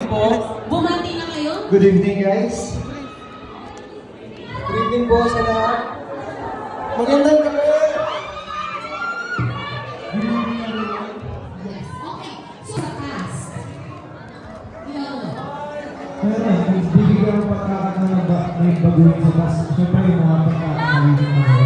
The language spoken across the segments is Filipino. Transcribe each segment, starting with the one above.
po. Bumati na kayo? Good evening, guys. Good evening po sa lahat. Magandang gabi. Yes. Okay. So, sa cast. Bibigyan ng pagkakataon na may baguhin sa bus. Siyempre, yung mga pagkakataon na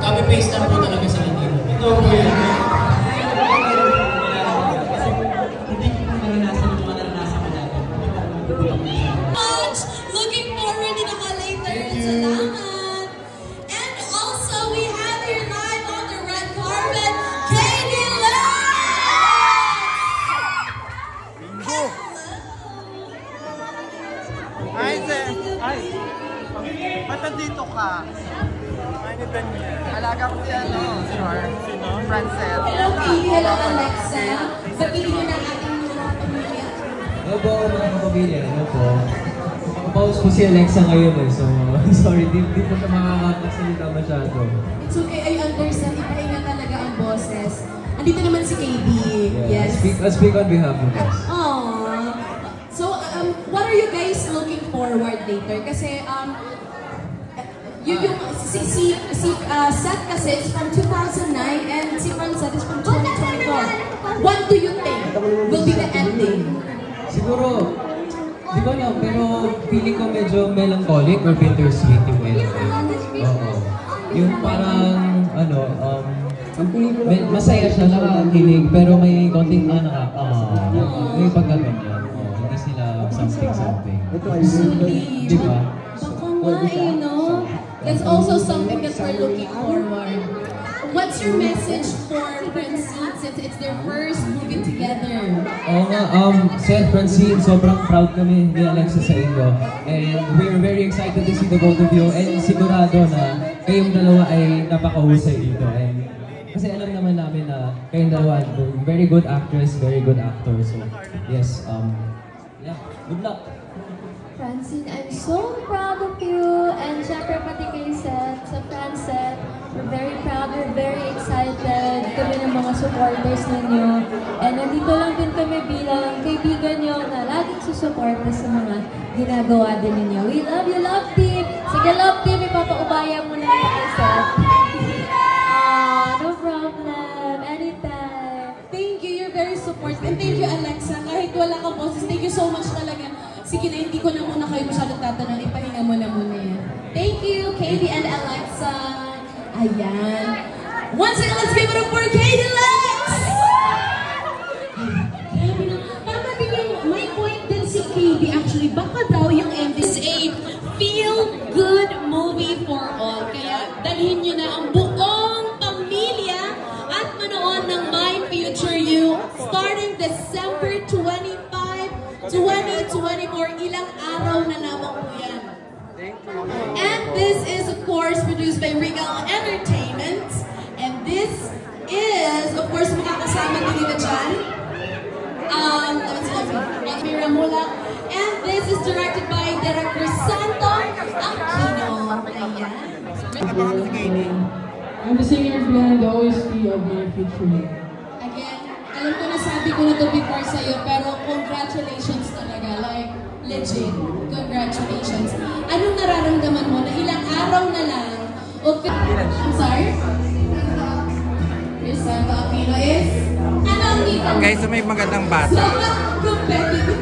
Copy-paste lang po talaga sa akin. Ito po yan. Hindi ko po naranasan yung mga naranasan ko dati. Looking forward din naman later. Salamat. And also, we have here live on the red carpet, Katie Lex! Hello! Hi, Zen! Hi! Ba't nandito ka? Ano ba niya? Alaga ko si ano? Sino? Francet. Hello, Katie. Hello, Alexa. Batiin nyo na ating mga pamilya. Hello po, mga kapamilya. Hello po. Pause po si Alexa ngayon eh. So, sorry. Di po siya makakapagsalita masyado. It's okay. I understand. Ipahinga talaga ang boses. Andito naman si KB. Yeah, Yes. I'll speak on behalf of us. Aww. So, what are you guys looking forward later? Kasi, yung Seth kasi is from 2009 and si Francet is from 2024. What do you think will be the ending? Siguro, di ko alam, pero feeling ko medyo melancholic or bittersweet yung ending. Oo. Yung parang, ano, masaya siya, nakakakilig, pero may konting may pagkaganyan. Hindi sila something. Di ba? Baka nga eh, no? That's also something that we're looking forward. What's your message for Francine since it's their first movie together? Oo nga, Seth, Francine, sobrang proud kami ni Alexa sa inyo. And we're very excited to see the both of you. And sigurado na kayong dalawa ay napakahusay dito. And kasi alam naman namin na kayong dalawa, very good actress, very good actor. So, yes, yeah, good luck. Francine, I'm so proud of you, and syempre pati kay Seth, sa Francet, we're very proud, we're very excited kami ng mga supporters ninyo. And nandito lang din kami bilang kaibigan nyo na laging susuporta sa mga ginagawa din ninyo. We love you, love team! Sige, love team, ipapaubaya mo na kay Seth. No problem, anytime. Thank you, you're very supportive. And thank you, Alexa. Kahit wala kang boses, thank you so much talaga. Sige na, hindi ko na muna kayo masyadong tatanong. Ipahinga mo na muna yan. Thank you, Katie and Alexa. Ayan. Once again, let's give it up for Katie Lex! Grabe na. Tama din yung, may point din si Katie. Actually, baka daw yung this is a feel-good movie for all. Kaya dalhin nyo na ang buong pamilya at manood ng My Future You starting December 25, 2024, ilang araw na lamang po yan. And this is, of course, produced by Regal Entertainment. And this is, of course, makakasama din nila dyan. Mira Mula. And this is directed by Director Santo Aquino. Ayan. I'm the singer behind the OST of My Future You. Again, alam ko nasabi ko na to before sa'yo, pero congratulations talaga. Like, legit. Congratulations. Anong nararamdaman mo na ilang araw na lang? I'm sorry? Chris Santo Aquino is? Ano ang kita? Guys, so may magandang bata. Somewhat competitive.